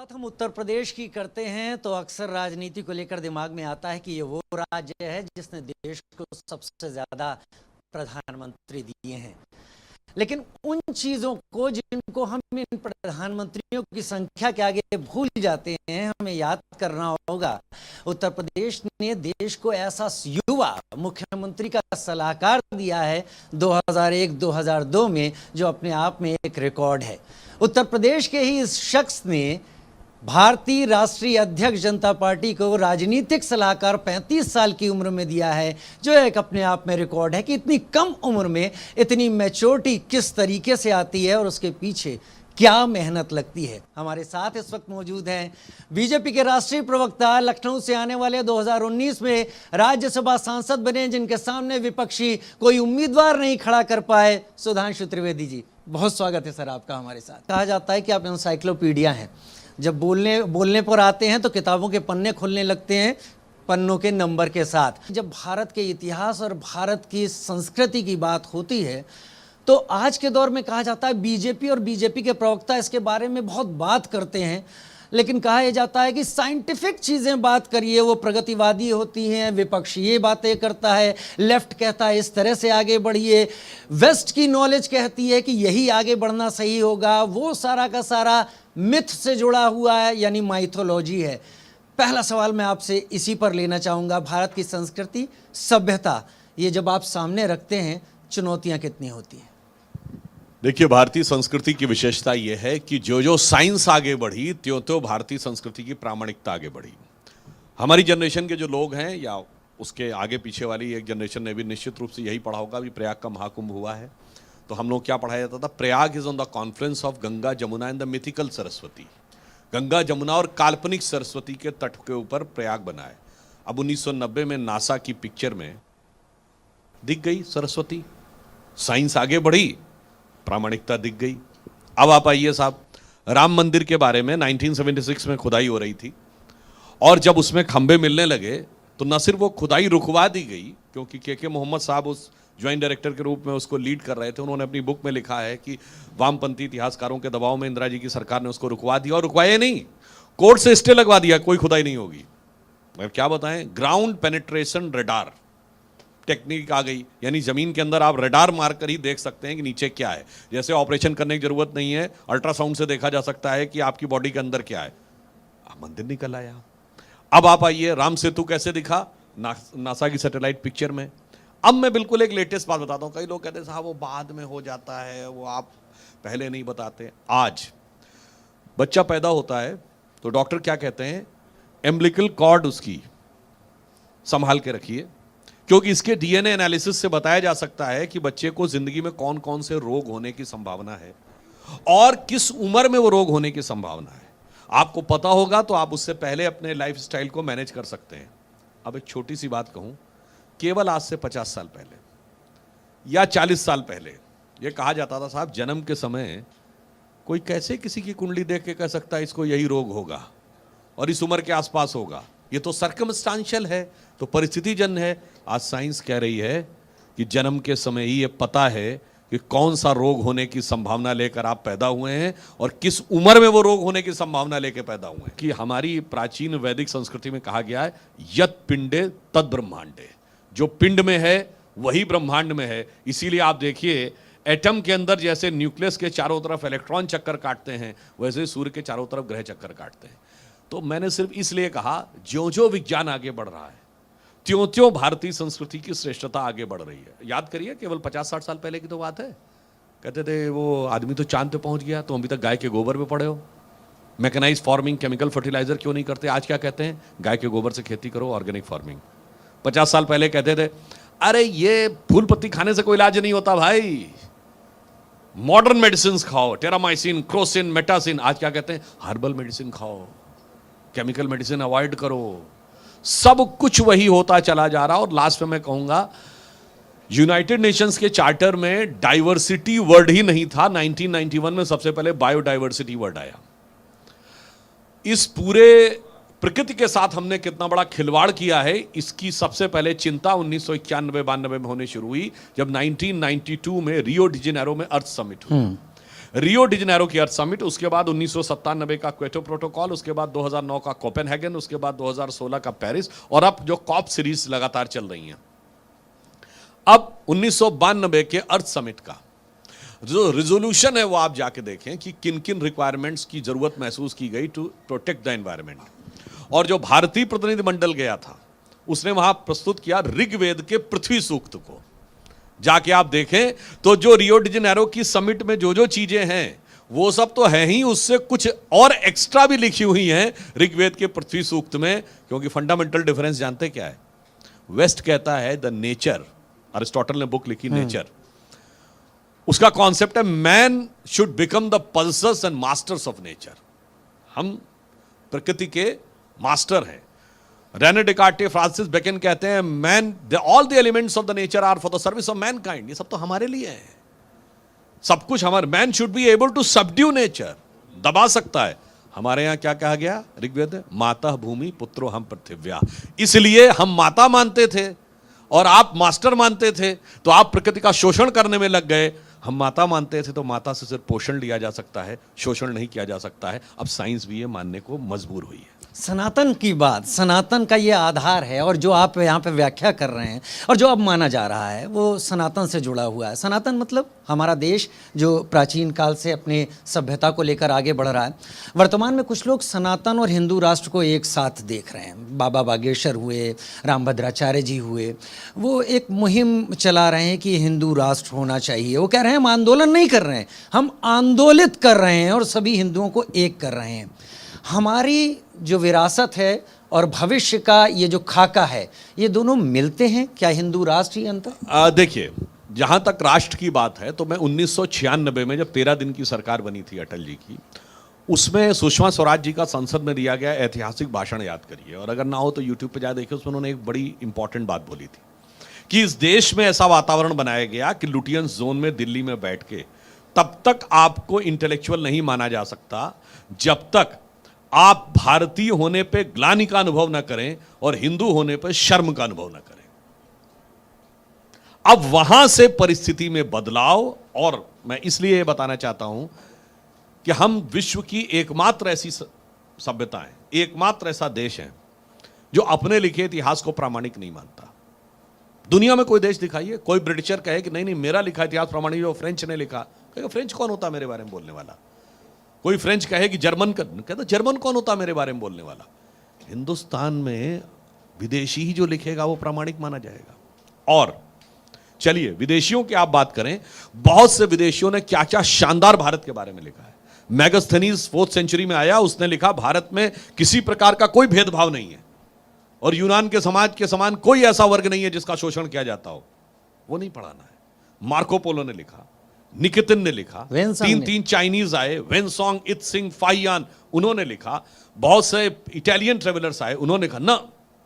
बात हम उत्तर प्रदेश की करते हैं तो अक्सर राजनीति को लेकर दिमाग में आता है कि ये वो राज्य है जिसने देश को सबसे ज्यादा प्रधानमंत्री दिए हैं। लेकिन उन चीजों को जिनको हम इन प्रधानमंत्रियों की संख्या के आगे भूल जाते हैं, हमें याद करना होगा। उत्तर प्रदेश ने देश को ऐसा युवा मुख्यमंत्री का सलाहकार दिया है 2001-2002 में, जो अपने आप में एक रिकॉर्ड है। उत्तर प्रदेश के ही इस शख्स ने भारतीय राष्ट्रीय अध्यक्ष जनता पार्टी को राजनीतिक सलाहकार 35 साल की उम्र में दिया है, जो एक अपने आप में रिकॉर्ड है कि इतनी कम उम्र में इतनी मैच्योरिटी किस तरीके से आती है और उसके पीछे क्या मेहनत लगती है। हमारे साथ इस वक्त मौजूद हैं बीजेपी के राष्ट्रीय प्रवक्ता, लखनऊ से आने वाले 2019 में राज्यसभा सांसद बने, जिनके सामने विपक्षी कोई उम्मीदवार नहीं खड़ा कर पाए, सुधांशु त्रिवेदी जी। बहुत स्वागत है सर आपका हमारे साथ। कहा जाता है कि आप एनसाइक्लोपीडिया हैं, जब बोलने पर आते हैं तो किताबों के पन्ने खुलने लगते हैं पन्नों के नंबर के साथ। जब भारत के इतिहास और भारत की संस्कृति की बात होती है तो आज के दौर में कहा जाता है बीजेपी और बीजेपी के प्रवक्ता इसके बारे में बहुत बात करते हैं, लेकिन कहा यह जाता है कि साइंटिफिक चीज़ें बात करिए वो प्रगतिवादी होती हैं, विपक्ष ये बातें करता है, लेफ्ट कहता है इस तरह से आगे बढ़िए, वेस्ट की नॉलेज कहती है कि यही आगे बढ़ना सही होगा। वो सारा का सारा मिथ से जुड़ा हुआ है, यानी माइथोलॉजी है। पहला सवाल मैं आपसे इसी पर लेना चाहूँगा। भारत की संस्कृति, सभ्यता, ये जब आप सामने रखते हैं, चुनौतियाँ कितनी होती हैं? देखिए, भारतीय संस्कृति की विशेषता यह है कि जो जो साइंस आगे बढ़ी त्यों त्यों भारतीय संस्कृति की प्रामाणिकता आगे बढ़ी। हमारी जनरेशन के जो लोग हैं या उसके आगे पीछे वाली एक जनरेशन ने भी निश्चित रूप से यही पढ़ा होगा। अभी प्रयाग का महाकुंभ हुआ है तो हम लोग क्या पढ़ाया जाता था? Prayag is on the conference of Ganga Jamuna and the mythical Saraswati. Ganga Jamuna और काल्पनिक सरस्वती के तट के ऊपर प्रयाग बना है। अब 1990 में नासा की पिक्चर में दिख गई सरस्वती, साइंस आगे बढ़ी, प्रामाणिकता दिख गई। अब आप आइए साहब, राम मंदिर के बारे में 1976 में खुदाई हो रही थी और जब उसमें खंबे मिलने लगे तो न सिर्फ वो खुदाई रुकवा दी गई, क्योंकि के मोहम्मद साहब उस ज्वाइंट डायरेक्टर के रूप में उसको लीड कर रहे थे। उन्होंने अपनी बुक में लिखा है कि वामपंथी इतिहासकारों के दबाव में इंदिरा जी की सरकार ने उसको रुकवा दिया, और रुकवाया नहीं, कोर्ट से स्टे लगवा दिया, कोई खुदाई नहीं होगी। मगर क्या बताएं, ग्राउंड पेनिट्रेशन रेडार टेक्निक आ गई, यानी जमीन के अंदर आप रडार मार कर ही देख सकते हैं कि नीचे क्या है। जैसे ऑपरेशन करने की जरूरत नहीं है, अल्ट्रासाउंड से देखा जा सकता है कि आपकी बॉडी के अंदर क्या है। मंदिर निकल आया। अब आप आइए, राम सेतु कैसे दिखा नासा की सैटेलाइट पिक्चर में। अब मैं बिल्कुल एक लेटेस्ट बात बताता हूं। कई लोग कहते हैं साहब वो बाद में हो जाता है, वो आप पहले नहीं बताते। आज बच्चा पैदा होता है तो डॉक्टर क्या कहते हैं? एम्बिलिकल कॉर्ड उसकी संभाल के रखिए, क्योंकि इसके डीएनए एनालिसिस से बताया जा सकता है कि बच्चे को जिंदगी में कौन कौन से रोग होने की संभावना है और किस उम्र में वो रोग होने की संभावना है। आपको पता होगा तो आप उससे पहले अपने लाइफस्टाइल को मैनेज कर सकते हैं। अब एक छोटी सी बात कहूं, केवल आज से 50 साल पहले या 40 साल पहले यह कहा जाता था साहब जन्म के समय कोई कैसे किसी की कुंडली देख के कह सकता है इसको यही रोग होगा और इस उम्र के आसपास होगा, ये तो सर्कमस्टांशियल है, तो परिस्थितिजन्य है। आज साइंस कह रही है कि जन्म के समय ही ये पता है कि कौन सा रोग होने की संभावना लेकर आप पैदा हुए हैं और किस उम्र में वो रोग होने की संभावना लेकर पैदा हुए हैं। कि हमारी प्राचीन वैदिक संस्कृति में कहा गया है यत पिंडे तद ब्रह्मांडे, जो पिंड में है वही ब्रह्मांड में है। इसीलिए आप देखिए, एटम के अंदर जैसे न्यूक्लियस के चारों तरफ इलेक्ट्रॉन चक्कर काटते हैं, वैसे सूर्य के चारों तरफ ग्रह चक्कर काटते हैं। तो मैंने सिर्फ इसलिए कहा, ज्यों ज्यों विज्ञान आगे बढ़ रहा है त्यों त्यों भारतीय संस्कृति की श्रेष्ठता आगे बढ़ रही है। याद करिए, केवल 50-60 साल पहले की तो बात है। कहते थे वो आदमी तो चांद पे पहुंच गया, तो अभी तक गाय के गोबर पे पड़े हो। मैकेनाइज फार्मिंग, केमिकल फर्टिलाइजर क्यों नहीं करते? आज क्या कहते हैं? गाय के गोबर से खेती करो, ऑर्गेनिक फार्मिंग। 50 साल पहले कहते थे अरे ये फूल पत्ती खाने से कोई इलाज नहीं होता भाई, मॉडर्न मेडिसिन खाओ, टेरामाइसिन, क्रोसिन, मेटासिन। आज क्या कहते हैं? हर्बल मेडिसिन खाओ, केमिकल मेडिसिन अवॉइड करो। सब कुछ वही होता चला जा रहा। और लास्ट में मैं कहूंगा, यूनाइटेड नेशंस के चार्टर में डाइवर्सिटी वर्ड ही नहीं था। 1991 में सबसे पहले बायोडाइवर्सिटी वर्ड आया। इस पूरे प्रकृति के साथ हमने कितना बड़ा खिलवाड़ किया है, इसकी सबसे पहले चिंता 1991-92 में होने शुरू हुई, जब 1992 में रियो डी जेनेरो में अर्थ समिट हुई। रियो डी जेनेरो की अर्थ समिट, उसके बाद 1997 का क्योटो प्रोटोकॉल, उसके बाद 2009 का कोपेनहेगन, उसके बाद 2016 का पेरिस, और अब जो कॉप सीरीज लगातार चल रही हैं। अब 1992 के अर्थ समिट का जो रिजोल्यूशन है वो आप जाके देखें कि किन किन रिक्वायरमेंट्स की जरूरत महसूस की गई टू प्रोटेक्ट द एनवायरमेंट। और जो भारतीय प्रतिनिधिमंडल गया था उसने वहां प्रस्तुत किया ऋग्वेद के पृथ्वी सूक्त को। जाके आप देखें तो जो रियो डी जेनेरो की समिट में जो जो चीजें हैं वो सब तो है ही, उससे कुछ और एक्स्ट्रा भी लिखी हुई हैं ऋग्वेद के पृथ्वी सूक्त में। क्योंकि फंडामेंटल डिफरेंस जानते क्या है? वेस्ट कहता है द नेचर, अरिस्टोटल ने बुक लिखी नेचर, उसका कॉन्सेप्ट है man should become the pulsars and masters of nature. हम प्रकृति के मास्टर हैं। रेने डेकार्टे, फ्रांसिस बेकन कहते हैं man all the elements of the nature are for the service of mankind. ये सब तो हमारे लिए है, सब कुछ हमारे। Man should be able to subdue nature, दबा सकता है। हमारे यहां क्या कहा गया ऋग्वेद? माता भूमि पुत्रो हम पृथिव्या। इसलिए हम माता मानते थे और आप मास्टर मानते थे, तो आप प्रकृति का शोषण करने में लग गए। हम माता मानते थे तो माता से सिर्फ पोषण लिया जा सकता है, शोषण नहीं किया जा सकता है। अब साइंस भी ये मानने को मजबूर हुई है। सनातन की बात, सनातन का ये आधार है, और जो आप यहाँ पे व्याख्या कर रहे हैं और जो अब माना जा रहा है वो सनातन से जुड़ा हुआ है। सनातन मतलब हमारा देश जो प्राचीन काल से अपने सभ्यता को लेकर आगे बढ़ रहा है। वर्तमान में कुछ लोग सनातन और हिंदू राष्ट्र को एक साथ देख रहे हैं। बाबा बागेश्वर हुए, रामभद्राचार्य जी हुए, वो एक मुहिम चला रहे हैं कि हिंदू राष्ट्र होना चाहिए। वो कह रहे हैं हम आंदोलन नहीं कर रहे हैं, हम आंदोलित कर रहे हैं और सभी हिंदुओं को एक कर रहे हैं। हमारी जो विरासत है और भविष्य का ये जो खाका है, ये दोनों मिलते हैं क्या? हिंदू राष्ट्र ही अंतर? देखिए, जहां तक राष्ट्र की बात है तो मैं 1996 में जब 13 दिन की सरकार बनी थी अटल जी की, उसमें सुषमा स्वराज जी का संसद में दिया गया ऐतिहासिक भाषण याद करिए, और अगर ना हो तो यूट्यूब पे जा देखिए, उसमें उन्होंने एक बड़ी इंपॉर्टेंट बात बोली थी कि इस देश में ऐसा वातावरण बनाया गया कि लुटियंस जोन में दिल्ली में बैठ के तब तक आपको इंटेलेक्चुअल नहीं माना जा सकता जब तक आप भारतीय होने पे ग्लानि का अनुभव ना करें और हिंदू होने पे शर्म का अनुभव ना करें। अब वहां से परिस्थिति में बदलाव, और मैं इसलिए यह बताना चाहता हूं कि हम विश्व की एकमात्र ऐसी सभ्यता है, एकमात्र ऐसा देश है जो अपने लिखे इतिहास को प्रामाणिक नहीं मानता। दुनिया में कोई देश दिखाइए, कोई ब्रिटिशर कहे कि नहीं नहीं मेरा लिखा इतिहास प्रामाणिक, जो फ्रेंच ने लिखा, कहेगा फ्रेंच कौन होता मेरे बारे में बोलने वाला। कोई फ्रेंच कहे कि जर्मन का, कहता जर्मन कौन होता मेरे बारे में बोलने वाला। हिंदुस्तान में विदेशी ही जो लिखेगा वो प्रामाणिक माना जाएगा। और चलिए विदेशियों की आप बात करें, बहुत से विदेशियों ने क्या क्या शानदार भारत के बारे में लिखा है। मैगस्थनीज 4th सेंचुरी में आया, उसने लिखा भारत में किसी प्रकार का कोई भेदभाव नहीं है और यूनान के समाज के समान कोई ऐसा वर्ग नहीं है जिसका शोषण किया जाता हो। वो नहीं पढ़ाना है। मार्को पोलो ने लिखा, निकितिन ने लिखा, तीन चाइनीज आए, वेनसोंग, इत्सिंग, फाइयान, उन्होंने लिखा। बहुत से इटालियन ट्रेवलर्स आए, उन्होंने लिखा। ना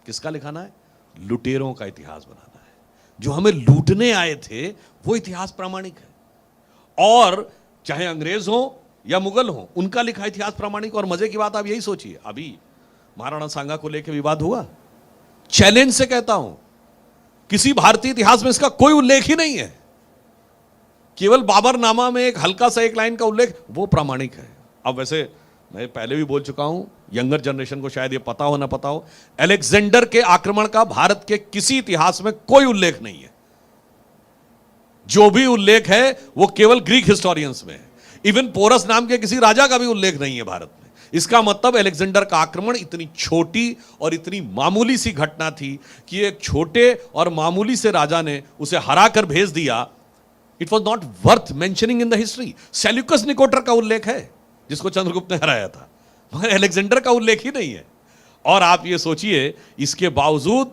किसका लिखाना है? लुटेरों का इतिहास बनाना है। जो हमें लूटने आए थे वो इतिहास प्रामाणिक है, और चाहे अंग्रेज हो या मुगल हो, उनका लिखा इतिहास प्रामाणिक। और मजे की बात आप यही सोचिए, अभी महाराणा सांगा को लेकर विवाद हुआ। चैलेंज से कहता हूं, किसी भारतीय इतिहास में इसका कोई उल्लेख ही नहीं है। केवल बाबरनामा में एक हल्का सा एक लाइन का उल्लेख, वो प्रामाणिक है। अब वैसे मैं पहले भी बोल चुका हूं, यंगर जनरेशन को शायद ये पता हो ना पता हो, अलेक्जेंडर के आक्रमण का भारत के किसी इतिहास में कोई उल्लेख नहीं है। जो भी उल्लेख है वो केवल ग्रीक हिस्टोरियंस में है। इवन पोरस नाम के किसी राजा का भी उल्लेख नहीं है भारत में। इसका मतलब अलेक्जेंडर का आक्रमण इतनी छोटी और इतनी मामूली सी घटना थी कि एक छोटे और मामूली से राजा ने उसे हराकर भेज दिया। It was not worth mentioning in the history. Seleucus Nicator का उल्लेख है जिसको चंद्रगुप्त ने हराया था, मगर अलेक्जेंडर का उल्लेख ही नहीं है। और आप ये सोचिए, इसके बावजूद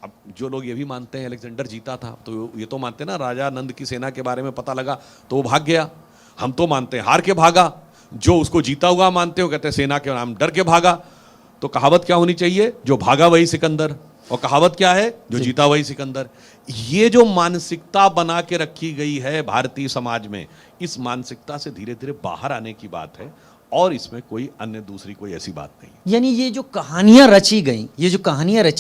अब जो लोग ये भी मानते हैं अलेक्जेंडर जीता था, तो ये तो मानते ना राजा नंद की सेना के बारे में पता लगा तो वो भाग गया। हम तो मानते हैं हार के भागा। जो उसको जीता हुआ मानते हो कहते हैं सेना के नाम डर के भागा। तो कहावत क्या होनी चाहिए? जो भागा वही सिकंदर। और कहावत क्या है? जो जीता वही सिकंदर। ये जो मानसिकता बना के रखी गई है भारतीय समाज में, इस मानसिकता से धीरे धीरे बाहर आने की बात है, और इसमें कोई अन्य दूसरी कोई ऐसी बात नहीं। यानी ये जो कहानियां रची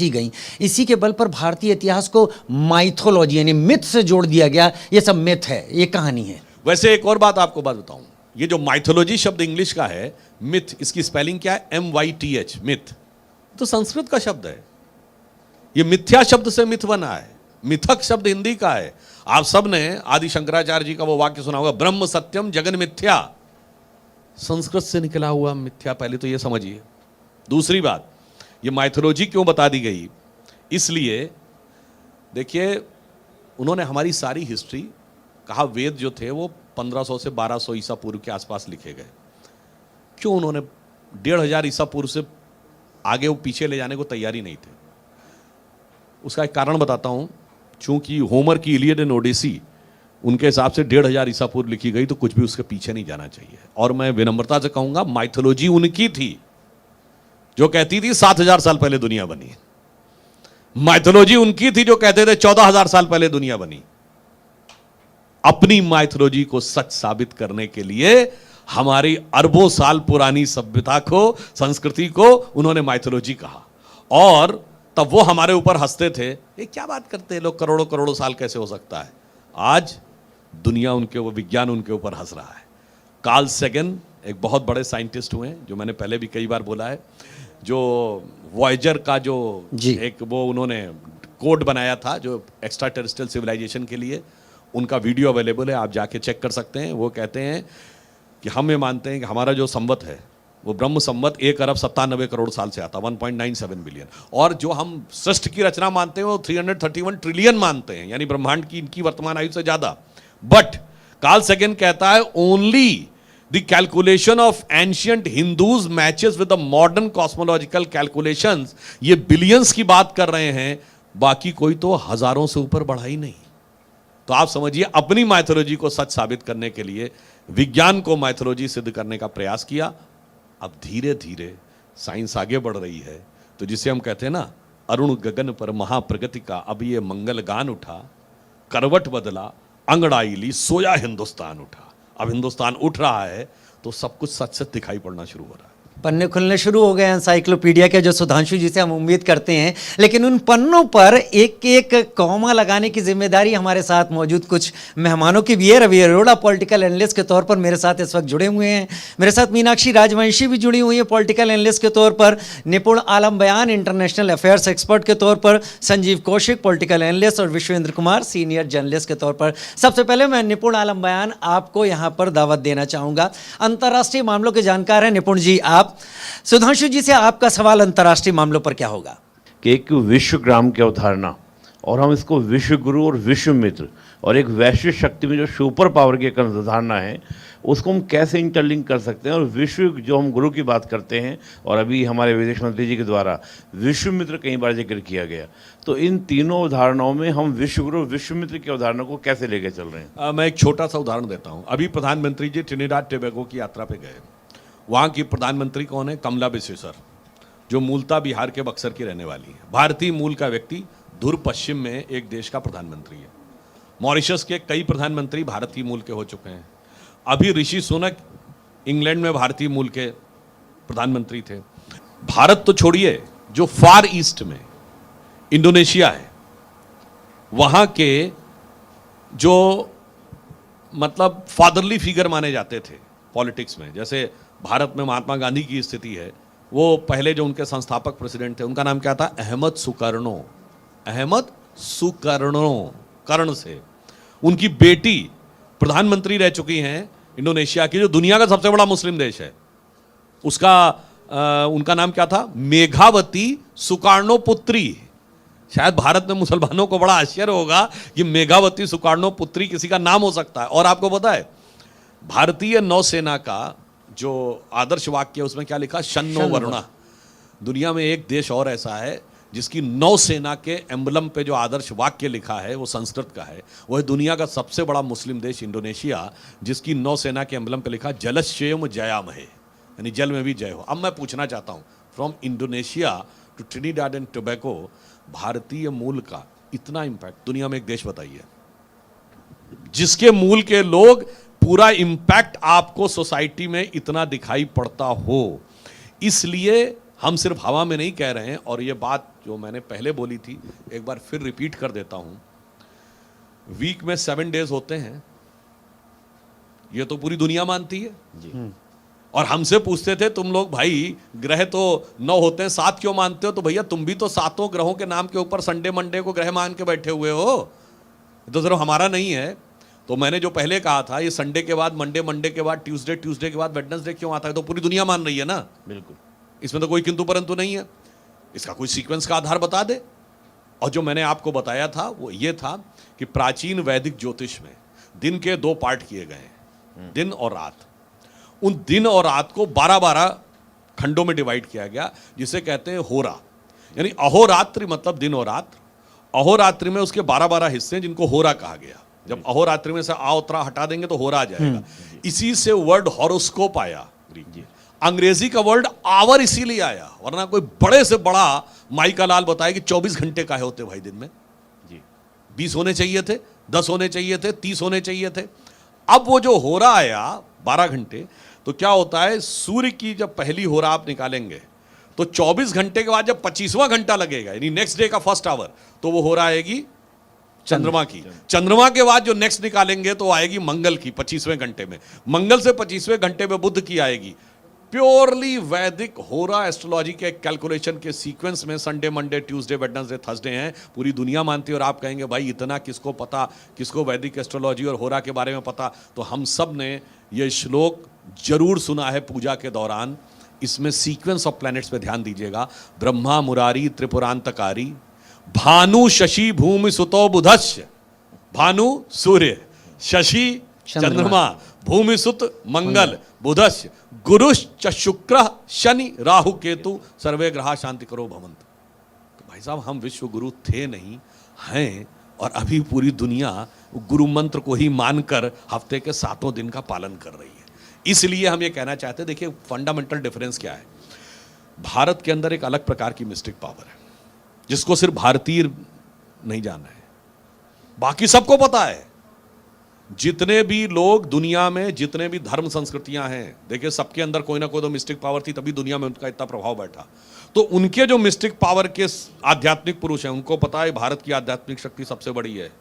गई, इसी के बल पर भारतीय इतिहास को माइथोलॉजी यानी मिथ से जोड़ दिया गया। ये सब मिथ है, ये कहानी है। वैसे एक और बात आपको बात बताऊं, ये जो माइथोलॉजी शब्द इंग्लिश का है, मिथ, इसकी स्पेलिंग क्या है? MYTH, myth. तो संस्कृत का शब्द है। ये मिथ्या शब्द से मिथ बना है। मिथक शब्द हिंदी का है। आप सब ने आदि शंकराचार्य जी का वो वाक्य सुना होगा, ब्रह्म सत्यम जगन मिथ्या। संस्कृत से निकला हुआ मिथ्या, पहले तो ये समझिए। दूसरी बात, ये माइथोलॉजी क्यों बता दी गई? इसलिए देखिए, उन्होंने हमारी सारी हिस्ट्री, कहा वेद जो थे वो 1500 से 1200 ईसा पूर्व के आसपास लिखे गए। क्यों उन्होंने 1500 ईसा पूर्व से आगे वो पीछे ले जाने को तैयारी नहीं थे? उसका एक कारण बताता हूं। चूंकि होमर की इलियड एंड ओडिसी उनके हिसाब से 1500 ईसा पूर्व लिखी गई, तो कुछ भी उसके पीछे नहीं जाना चाहिए। और मैं विनम्रता से कहूंगा, माइथोलॉजी उनकी थी जो कहती थी 7000 साल पहले दुनिया बनी। माइथोलॉजी उनकी थी जो कहते थे 14000 साल पहले दुनिया बनी। अपनी माइथोलॉजी को सच साबित करने के लिए हमारी अरबों साल पुरानी सभ्यता को, संस्कृति को उन्होंने माइथोलॉजी कहा। और तब वो हमारे ऊपर हंसते थे, ये क्या बात करते हैं लोग, करोड़ों करोड़ों साल कैसे हो सकता है? आज दुनिया उनके, वो विज्ञान उनके ऊपर हंस रहा है। कार्ल सेगन एक बहुत बड़े साइंटिस्ट हुए, जो मैंने पहले भी कई बार बोला है, जो वॉयेजर का जो एक वो उन्होंने कोड बनाया था जो एक्स्ट्रा टेरेस्ट्रियल सिविलाइजेशन के लिए, उनका वीडियो अवेलेबल है, आप जाके चेक कर सकते हैं। वो कहते हैं कि हम ये मानते हैं कि हमारा जो संवत है वो ब्रह्म संवत 1 अरब 97 करोड़ साल से आता, 1.97 बिलियन। और जो हम सृष्टि की रचना मानते हैं वो 331 ट्रिलियन मानते हैं, यानी ब्रह्मांड की इनकी वर्तमान आयु से ज्यादा। बट कार्ल सेगन कहता है only the calculation of ancient Hindus matches with the modern cosmological calculations. ये बिलियंस की बात कर रहे हैं, बाकी कोई तो हजारों से ऊपर बढ़ा ही नहीं। तो आप समझिए, अपनी माइथोलॉजी को सच साबित करने के लिए विज्ञान को माइथोलॉजी सिद्ध करने का प्रयास किया। अब धीरे धीरे साइंस आगे बढ़ रही है, तो जिसे हम कहते हैं ना, अरुण गगन पर महाप्रगति का अब ये मंगल गान उठा, करवट बदला अंगड़ाई ली, सोया हिंदुस्तान उठा। अब हिंदुस्तान उठ रहा है तो सब कुछ सच सच दिखाई पड़ना शुरू हो रहा है। पन्ने खुलने शुरू हो गए एनसाइक्लोपीडिया के, जो सुधांशु जी से हम उम्मीद करते हैं। लेकिन उन पन्नों पर एक एक कॉमा लगाने की जिम्मेदारी हमारे साथ मौजूद कुछ मेहमानों की भी है। रवि अरोड़ा पॉलिटिकल एनालिस्ट के तौर पर मेरे साथ इस वक्त जुड़े हुए हैं। मेरे साथ मीनाक्षी राजवंशी भी जुड़ी हुई है पॉलिटिकल एनालिस्ट के तौर पर, निपुण आलम बयान इंटरनेशनल अफेयर्स एक्सपर्ट के तौर पर, संजीव कौशिक पॉलिटिकल एनालिस्ट, और विश्वेंद्र कुमार सीनियर जर्नलिस्ट के तौर पर। सबसे पहले मैं निपुण आलम बयान आपको यहाँ पर दावत देना चाहूँगा। अंतर्राष्ट्रीय मामलों के जानकार हैं निपुण जी आप। सुधांशु जी से आपका सवाल अंतर्राष्ट्रीय मामलों पर क्या होगा? कि एक विश्वग्राम की अवधारणा, और हम इसको विश्व गुरु और विश्व मित्र और एक वैश्विक शक्ति में जो सुपर पावर की एक अवधारणा है, उसको हम कैसे इंटरलिंक कर सकते हैं? और विश्व जो हम गुरु की बात करते हैं, और अभी हमारे विदेश मंत्री जी के द्वारा विश्व मित्र कई बार जिक्र किया गया, तो इन तीनों अवधारणाओं में हम विश्व गुरु विश्व मित्र की अवधारणा को कैसे लेके चल रहे हैं? मैं एक छोटा सा उदाहरण देता हूँ। अभी प्रधानमंत्री जी ट्रिनिडाद टोबैगो की यात्रा पे गए। वहाँ की प्रधानमंत्री कौन है? कमला विश्वेश्वर, जो मूलतः बिहार के बक्सर की रहने वाली है। भारतीय मूल का व्यक्ति धुर पश्चिम में एक देश का प्रधानमंत्री है। मॉरिशस के कई प्रधानमंत्री भारतीय मूल के हो चुके हैं। अभी ऋषि सुनक इंग्लैंड में भारतीय मूल के प्रधानमंत्री थे। भारत तो छोड़िए, जो फार ईस्ट में इंडोनेशिया है, वहाँ के जो मतलब फादरली फिगर माने जाते थे पॉलिटिक्स में, जैसे भारत में महात्मा गांधी की स्थिति है, वो पहले जो उनके संस्थापक प्रेसिडेंट थे, उनका नाम क्या था? अहमद सुकर्णो। अहमद सुकर्णो, कर्ण से। उनकी बेटी प्रधानमंत्री रह चुकी हैं इंडोनेशिया की, जो दुनिया का सबसे बड़ा मुस्लिम देश है। उनका नाम क्या था? मेघावती सुकर्णो पुत्री। शायद भारत में मुसलमानों को बड़ा आश्चर्य होगा कि मेघावती सुकर्णो पुत्री किसी का नाम हो सकता है। और आपको पता है, भारतीय नौसेना का जो आदर्श वाक्य है उसमें क्या लिखा? शन्नो वरुणा। दुनिया में एक देश और ऐसा है जिसकी नौसेना के एम्बलम पे जो आदर्श वाक्य लिखा है वो संस्कृत का है। वो है दुनिया का सबसे बड़ा मुस्लिम देश इंडोनेशिया, जिसकी नौसेना के एम्बलम पे लिखा जलश्चेम जयामहे, यानी जल में भी जय हो। अब मैं पूछना चाहता हूँ, from Indonesia to Trinidad and Tobago, भारतीय मूल का इतना इंपैक्ट दुनिया में एक देश बताइए जिसके मूल के लोग पूरा इंपैक्ट आपको सोसाइटी में इतना दिखाई पड़ता हो। इसलिए हम सिर्फ हवा में नहीं कह रहे हैं, और ये बात जो मैंने पहले बोली थी एक बार फिर रिपीट कर देता हूं। वीक में 7 डेज होते हैं, ये तो पूरी दुनिया मानती है जी। और हमसे पूछते थे तुम लोग भाई ग्रह तो 9 होते हैं 7 क्यों मानते हो? तो भैया तुम भी तो 7 ग्रहों के नाम के ऊपर संडे मंडे को ग्रह मान के बैठे हुए हो, तो सिर्फ हमारा नहीं है। तो मैंने जो पहले कहा था ये संडे के बाद मंडे, मंडे के बाद ट्यूसडे, ट्यूसडे के बाद वेडनेसडे क्यों आता है? तो पूरी दुनिया मान रही है ना, बिल्कुल। इसमें तो कोई किंतु परंतु नहीं है। इसका कोई सीक्वेंस का आधार बता दे। और जो मैंने आपको बताया था वो ये था कि प्राचीन वैदिक ज्योतिष में दिन के 2 पार्ट किए गए हैं, दिन और रात। उन दिन और रात को 12-12 खंडों में डिवाइड किया गया, जिसे कहते हैं होरा, यानी अहोरात्रि मतलब दिन और रात। अहोरात्रि में उसके 12-12 हिस्से हैं जिनको होरा कहा गया। जब अहोरात्रि में से आ उतरा हटा देंगे तो होरा आ जाएगा। इसी से वर्ड हॉरोस्कोप आया। अंग्रेजी का वर्ड आवर इसीलिए आया, वरना कोई बड़े से बड़ा माई का लाल बताए कि 24 घंटे काहे होते भाई दिन में? जी। 20 होने चाहिए थे, 10 होने चाहिए थे, 30 होने चाहिए थे। अब वो जो होरा आया 12 घंटे, तो क्या होता है सूर्य की जब पहली होरा आप निकालेंगे तो 24 घंटे के बाद जब 25वां घंटा लगेगा, यानी नेक्स्ट डे का फर्स्ट आवर, तो वो होरा आएगी चंद्रमा की। चंद्रमा के बाद जो नेक्स्ट निकालेंगे तो आएगी मंगल की 25वें घंटे में। मंगल से 25वें घंटे में बुध की आएगी। प्योरली वैदिक होरा एस्ट्रोलॉजी के कैलकुलेशन के सीक्वेंस में Sunday, Monday, Tuesday, Wednesday, Thursday हैं। पूरी दुनिया मानती है। और आप कहेंगे भाई इतना किसको पता, किसको वैदिक एस्ट्रोलॉजी और होरा के बारे में पता? तो हम सब ने ये श्लोक जरूर सुना है पूजा के दौरान। इसमें सीक्वेंस ऑफ प्लैनेट्स पे ध्यान दीजिएगा। ब्रह्मा मुरारी त्रिपुरांतकारी, भानु शशि भूमि सुतो बुधस्य। भानु सूर्य, शशि चंद्रमा, भूमि सुत मंगल, बुधस्य, गुरुश्च शुक्र शनि राहु केतु, सर्वे ग्रहा शांति करो भवंत। तो भाई साहब हम विश्व गुरु थे नहीं, हैं, और अभी पूरी दुनिया गुरु मंत्र को ही मानकर हफ्ते के 7 दिन का पालन कर रही है। इसलिए हम ये कहना चाहते हैं, देखिए फंडामेंटल डिफरेंस क्या है। भारत के अंदर एक अलग प्रकार की मिस्टिक पावर है जिसको सिर्फ भारतीय नहीं जाना है, बाकी सबको पता है। जितने भी लोग दुनिया में, जितने भी धर्म संस्कृतियां हैं, देखिए सबके अंदर कोई ना कोई तो मिस्टिक पावर थी, तभी दुनिया में उनका इतना प्रभाव बैठा। तो उनके जो मिस्टिक पावर के आध्यात्मिक पुरुष हैं उनको पता है भारत की आध्यात्मिक शक्ति सबसे बड़ी है,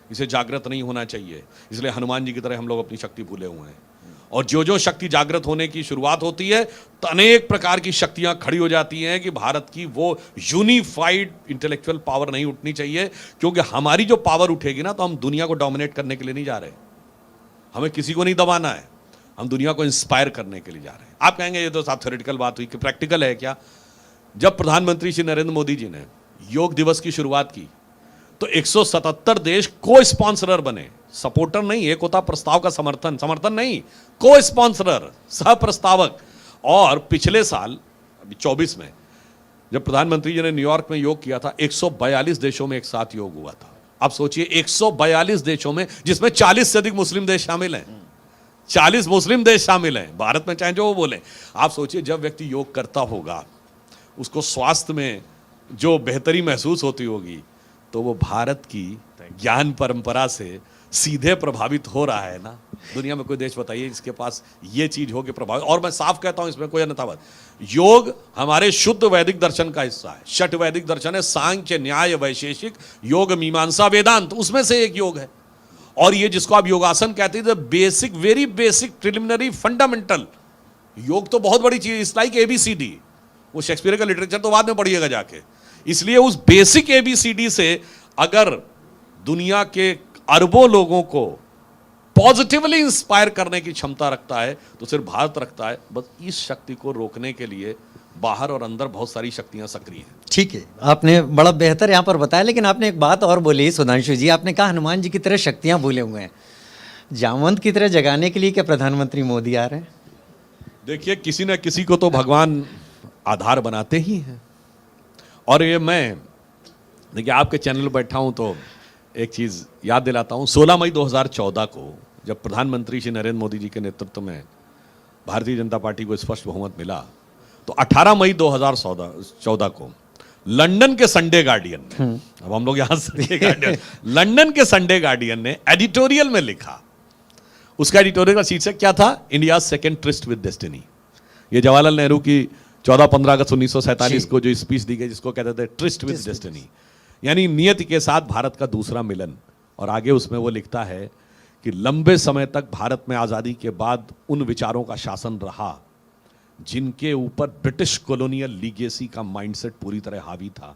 इसे जागृत नहीं होना चाहिए। इसलिए हनुमान जी की तरह हम लोग अपनी शक्ति भूले हुए हैं। और जो जो शक्ति जागृत होने की शुरुआत होती है तो अनेक प्रकार की शक्तियां खड़ी हो जाती हैं कि भारत की वो यूनिफाइड इंटेलेक्चुअल पावर नहीं उठनी चाहिए। क्योंकि हमारी जो पावर उठेगी ना, तो हम दुनिया को डोमिनेट करने के लिए नहीं जा रहे, हमें किसी को नहीं दबाना है, हम दुनिया को इंस्पायर करने के लिए जा रहे हैं। आप कहेंगे ये तो साफ थ्योरेटिकल बात हुई, कि प्रैक्टिकल है क्या? जब प्रधानमंत्री श्री नरेंद्र मोदी जी ने योग दिवस की शुरुआत की तो 177 देश को स्पॉन्सरर बने। सपोर्टर नहीं, एक होता प्रस्ताव का समर्थन नहीं, को स्पॉन्सरर, सह प्रस्तावक। और पिछले साल 24 में जब प्रधानमंत्री जी ने न्यूयॉर्क में योग किया था, 142 देशों में एक साथ योग हुआ था। अब सोचिए 142 देशों में, जिसमें 40 से अधिक मुस्लिम देश शामिल हैं। 40 मुस्लिम देश शामिल हैं भारत में, चाहे जो वो बोले। आप सोचिए जब व्यक्ति योग करता होगा उसको स्वास्थ्य में जो बेहतरी महसूस होती होगी, तो वो भारत की ज्ञान परंपरा से सीधे प्रभावित हो रहा है ना। दुनिया में कोई देश बताइए जिसके पास ये चीज हो के प्रभावित। और मैं साफ कहता हूं, इसमें कोई अन्यथा बात, योग हमारे शुद्ध वैदिक दर्शन का हिस्सा है। षट वैदिक दर्शन है, सांख्य, न्याय, वैशेषिक, योग, मीमांसा, वेदांत, उसमें से एक योग है। और ये जिसको आप योगासन कहते हैं, basic, very basic, preliminary, fundamental योग तो बहुत बड़ी चीज, इट्स लाइक ABCD। वो शेक्सपियर का लिटरेचर तो बाद में पढ़िएगा जाके। इसलिए उस बेसिक ABCD से अगर दुनिया के अरबों लोगों को पॉजिटिवली इंस्पायर करने की क्षमता रखता है तो सिर्फ भारत रखता है। बस इस शक्ति को रोकने के लिए बाहर और अंदर बहुत सारी शक्तियां सक्रिय हैं। ठीक है, आपने बड़ा बेहतर यहाँ पर बताया, लेकिन आपने एक बात और बोली सुधांशु जी, आपने कहा हनुमान जी की तरह शक्तियां भूले हुए हैं। जामवंत की तरह जगाने के लिए क्या प्रधानमंत्री मोदी आ रहे हैं? देखिए किसी न किसी को तो भगवान आधार बनाते ही हैं। और ये मैं देखिए आपके चैनल पर बैठा हूं तो एक चीज़ याद दिलाता हूं। 16 मई 2014 को जब प्रधानमंत्री श्री नरेंद्र मोदी जी के नेतृत्व में भारतीय जनता पार्टी को स्पष्ट बहुमत मिला, तो 18 मई 2014 को लंदन के संडे गार्डियन ने, अब हम लोग यहां संडे गार्डियन, लंदन के संडे गार्डियन ने एडिटोरियल में लिखा। उसका एडिटोरियल का शीर्षक क्या था? India second tourist with destiny. ये जवाहरलाल नेहरू की 14-15 अगस्त 1947 को जो स्पीच दी गई, जिसको कहते थे ट्रिस्ट विद डेस्टिनी, यानी नियति के साथ भारत का दूसरा मिलन। और आगे उसमें वो लिखता है कि लंबे समय तक भारत में आजादी के बाद उन विचारों का शासन रहा जिनके ऊपर ब्रिटिश कॉलोनियल लीगेसी का माइंडसेट पूरी तरह हावी था।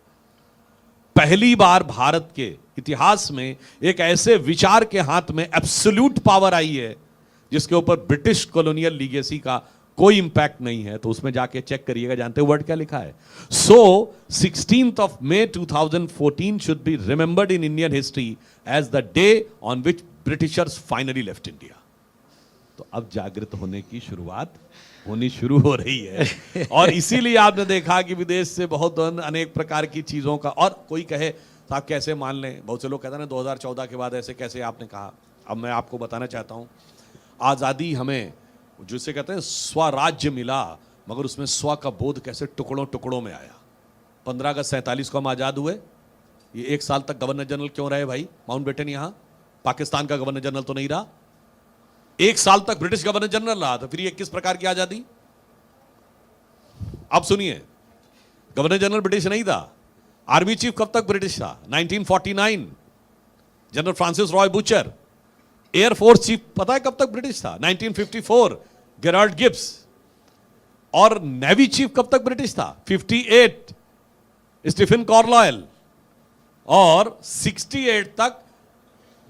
पहली बार भारत के इतिहास में एक ऐसे विचार के हाथ में एब्सोल्यूट पावर आई है जिसके ऊपर ब्रिटिश कॉलोनियल लीगेसी का कोई इंपैक्ट नहीं है। तो उसमें जाके चेक करिएगा, जानते हो वर्ड क्या लिखा है? So 16th of May 2014 should be remembered in Indian history as the day on which Britishers finally left India. तो अब जागृत होने की शुरुआत होनी शुरू हो रही है और इसीलिए आपने देखा कि विदेश से बहुत अनेक प्रकार की चीजों का, और कोई कहे साहब कैसे मान लें, बहुत से लोग कहते हैं ना 2014 के बाद ऐसे कैसे आपने कहा। अब मैं आपको बताना चाहता हूं, आजादी हमें जिसे कहते हैं स्वराज्य मिला, मगर उसमें स्व का बोध कैसे टुकड़ों टुकड़ों में आया। 15 अगस्त 47 को हम आजाद हुए, ये 1 साल तक गवर्नर जनरल क्यों रहे भाई माउंटबेटन? यहां पाकिस्तान का गवर्नर जनरल तो नहीं रहा, 1 साल तक ब्रिटिश गवर्नर जनरल रहा था। फिर ये किस प्रकार की आजादी? अब सुनिए, गवर्नर जनरल ब्रिटिश नहीं था, आर्मी चीफ कब तक ब्रिटिश था? 1949 general Francis Roy butcher. Air force chief पता है कब तक ब्रिटिश था? 1954 गेराल्ड गिब्स। और नेवी चीफ कब तक ब्रिटिश था? 58 स्टीफन कॉर्लॉयल। और 68 तक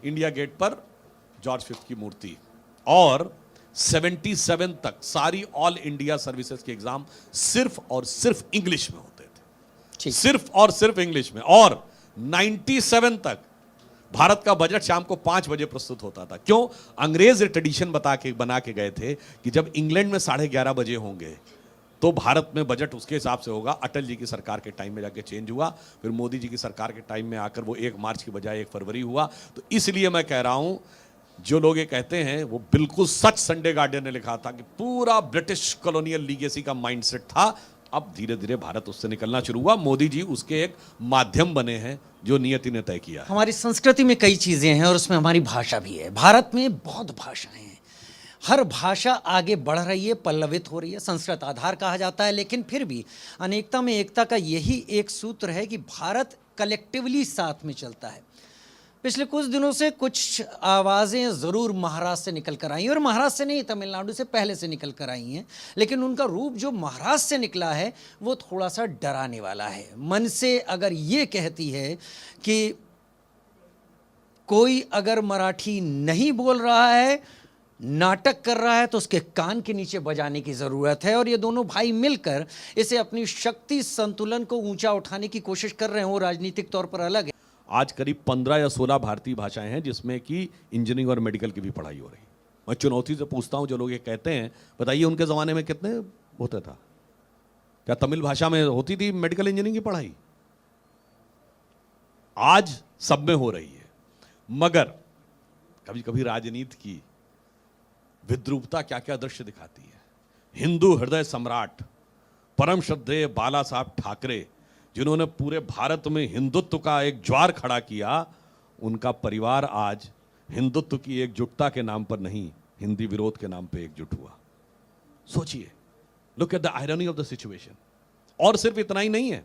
इंडिया गेट पर जॉर्ज फिफ्थ की मूर्ति। और 77 तक सारी ऑल इंडिया सर्विसेज के एग्जाम सिर्फ और सिर्फ इंग्लिश में होते थे, सिर्फ और सिर्फ इंग्लिश में। और 97 तक भारत का बजट शाम को 5 बजे प्रस्तुत होता था। क्यों? अंग्रेज ट्रेडिशन बना के गए थे कि जब इंग्लैंड में 11:30 बजे होंगे तो भारत में बजट उसके हिसाब से होगा। अटल जी की सरकार के टाइम में जाके चेंज हुआ, फिर मोदी जी की सरकार के टाइम में आकर वो 1 मार्च की बजाय 1 फरवरी हुआ। तो इसलिए मैं कह रहा हूं, जो लोग ये कहते हैं वो बिल्कुल सच। संडे गार्डियन ने लिखा था कि पूरा ब्रिटिश कॉलोनियल लीगेसी का माइंडसेट था। अब धीरे धीरे भारत उससे निकलना शुरू हुआ। मोदी जी उसके एक माध्यम बने हैं जो नियति ने तय किया है। हमारी संस्कृति में कई चीजें हैं और उसमें हमारी भाषा भी है। भारत में बहुत भाषाएं हैं, हर भाषा आगे बढ़ रही है, पल्लवित हो रही है। संस्कृत आधार कहा जाता है, लेकिन फिर भी अनेकता में एकता का यही एक सूत्र है कि भारत कलेक्टिवली साथ में चलता है। पिछले कुछ दिनों से कुछ आवाज़ें ज़रूर महाराष्ट्र से निकल कर आई हैं, और महाराष्ट्र से नहीं, तमिलनाडु से पहले से निकल कर आई हैं, लेकिन उनका रूप जो महाराष्ट्र से निकला है वो थोड़ा सा डराने वाला है। मन से अगर ये कहती है कि कोई अगर मराठी नहीं बोल रहा है, नाटक कर रहा है, तो उसके कान के नीचे बजाने की ज़रूरत है। और ये दोनों भाई मिलकर इसे अपनी शक्ति संतुलन को ऊंचा उठाने की कोशिश कर रहे हैं। वो राजनीतिक तौर पर अलग है। आज करीब 15 या 16 भारतीय भाषाएं हैं जिसमें कि इंजीनियरिंग और मेडिकल की भी पढ़ाई हो रही। मैं चुनौती से पूछता हूं, जो लोग ये कहते हैं, बताइए उनके ज़माने में कितने होता था? क्या तमिल भाषा में होती थी मेडिकल इंजीनियरिंग की पढ़ाई? आज सब में हो रही है। मगर कभी कभी राजनीति की विद्रूपता क्या क्या दृश्य दिखाती है। हिंदू हृदय सम्राट परम श्रद्धेय बाला साहब ठाकरे, जिन्होंने पूरे भारत में हिंदुत्व का एक ज्वार खड़ा किया, उनका परिवार आज हिंदुत्व की एकजुटता के नाम पर नहीं, हिंदी विरोध के नाम पर एकजुट हुआ। सोचिए, look at the irony of the situation. और सिर्फ इतना ही नहीं है,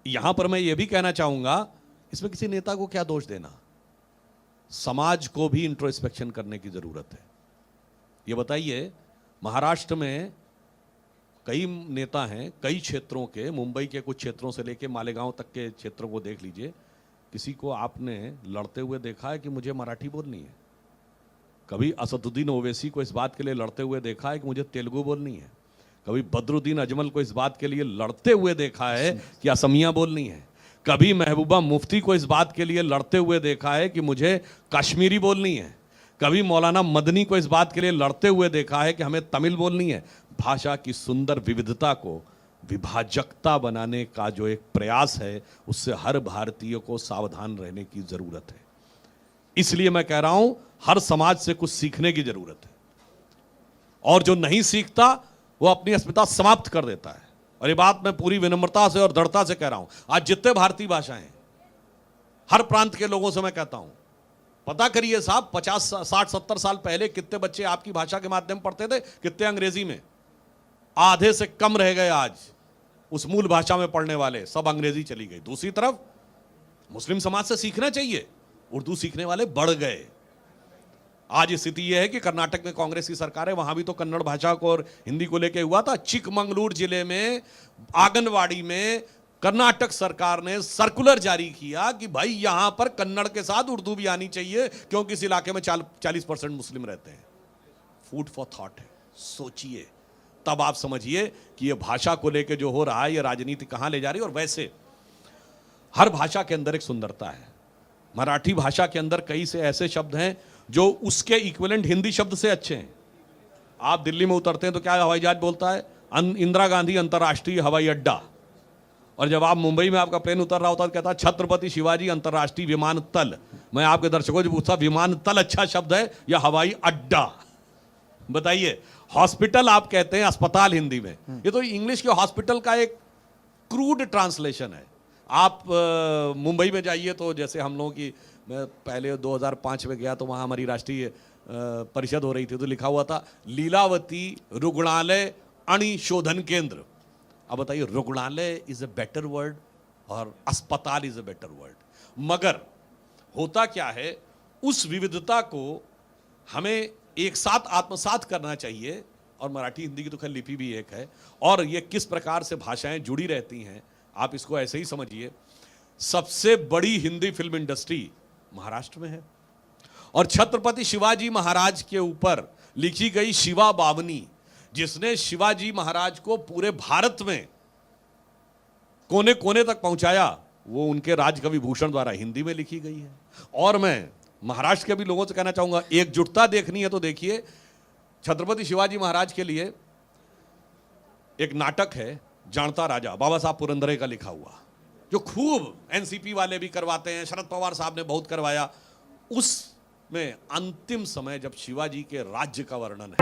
यहां पर मैं यह भी कहना चाहूंगा, इसमें किसी नेता को क्या दोष देना, समाज को भी इंट्रोस्पेक्शन करने की जरूरत है। ये बताइए, महाराष्ट्र में कई नेता हैं, कई क्षेत्रों के, मुंबई के कुछ क्षेत्रों से लेकर मालेगांव तक के क्षेत्रों को देख लीजिए, किसी को आपने लड़ते हुए देखा है कि मुझे मराठी बोलनी है? कभी असदुद्दीन ओवैसी को इस बात के लिए लड़ते हुए देखा है कि मुझे तेलुगु बोलनी है? कभी बदरुद्दीन अजमल को इस बात के लिए लड़ते हुए देखा है कि असमिया बोलनी है? कभी महबूबा मुफ्ती को इस बात के लिए लड़ते हुए देखा है कि मुझे कश्मीरी बोलनी है? कभी मौलाना मदनी को इस बात के लिए लड़ते हुए देखा है कि हमें तमिल बोलनी है? भाषा की सुंदर विविधता को विभाजकता बनाने का जो एक प्रयास है, उससे हर भारतीय को सावधान रहने की जरूरत है। इसलिए मैं कह रहा हूं, हर समाज से कुछ सीखने की जरूरत है, और जो नहीं सीखता वो अपनी अस्मिता समाप्त कर देता है। और ये बात मैं पूरी विनम्रता से और दृढ़ता से कह रहा हूं। आज जितने भारतीय भाषाएं हैं, हर प्रांत के लोगों से मैं कहता हूं, पता करिए साहब, 50, 60, 70 साल पहले कितने बच्चे आपकी भाषा के माध्यम पढ़ते थे, कितने अंग्रेजी में? आधे से कम रह गए आज उस मूल भाषा में पढ़ने वाले, सब अंग्रेजी चली गई। दूसरी तरफ मुस्लिम समाज से सीखना चाहिए, उर्दू सीखने वाले बढ़ गए। आज स्थिति यह है कि कर्नाटक में कांग्रेस की सरकार है, वहां भी तो कन्नड़ भाषा को और हिंदी को लेकर हुआ था। चिकमंगलूर जिले में आंगनवाड़ी में कर्नाटक सरकार ने सर्कुलर जारी किया कि भाई यहां पर कन्नड़ के साथ उर्दू भी आनी चाहिए, क्योंकि इस इलाके में 40% मुस्लिम रहते हैं। फूड फॉर थॉट है, सोचिए, तब आप समझिए कि यह भाषा को लेकर जो हो रहा है, यह राजनीति कहां ले जा रही है। और वैसे हर भाषा के अंदर एक सुंदरता है। मराठी भाषा के अंदर कई से ऐसे शब्द हैं जो उसके इक्विवेलेंट हिंदी शब्द से अच्छे हैं। आप दिल्ली में उतरते हैं तो क्या हवाई जहाज बोलता है? इंदिरा गांधी अंतर्राष्ट्रीय हवाई अड्डा। और जब आप मुंबई में आपका प्लेन उतर रहा होता है तो कहता है छत्रपति शिवाजी अंतर्राष्ट्रीय विमानतल। मैं आपके दर्शकों से पूछता, विमानतल अच्छा शब्द है या हवाई अड्डा? बताइए। हॉस्पिटल आप कहते हैं, अस्पताल हिंदी में। ये तो इंग्लिश के हॉस्पिटल का एक क्रूड ट्रांसलेशन है। आप मुंबई में जाइए तो जैसे हम लोगों की, मैं पहले 2005 में गया तो वहाँ हमारी राष्ट्रीय परिषद हो रही थी, तो लिखा हुआ था लीलावती रुग्णालय अणिशोधन केंद्र। अब बताइए, रुग्णालय इज अ बेटर वर्ड और अस्पताल इज अ बेटर वर्ड। मगर होता क्या है, उस विविधता को हमें एक साथ आत्मसात करना चाहिए। और मराठी हिंदी की तो खैर लिपि भी एक है, और ये किस प्रकार से भाषाएं जुड़ी रहती हैं, आप इसको ऐसे ही समझिए। सबसे बड़ी हिंदी फिल्म इंडस्ट्री महाराष्ट्र में है, और छत्रपति शिवाजी महाराज के ऊपर लिखी गई शिवा बावनी, जिसने शिवाजी महाराज को पूरे भारत में कोने कोने तक पहुंचाया, वो उनके राजकवि भूषण द्वारा हिंदी में लिखी गई है। और मैं महाराष्ट्र के भी लोगों से कहना चाहूंगा, एकजुटता देखनी है तो देखिए, छत्रपति शिवाजी महाराज के लिए एक नाटक है जानता राजा, बाबा साहब पुरंदरे का लिखा हुआ, जो खूब एनसीपी वाले भी करवाते हैं, शरद पवार साहब ने बहुत करवाया। उसमें अंतिम समय जब शिवाजी के राज्य का वर्णन है,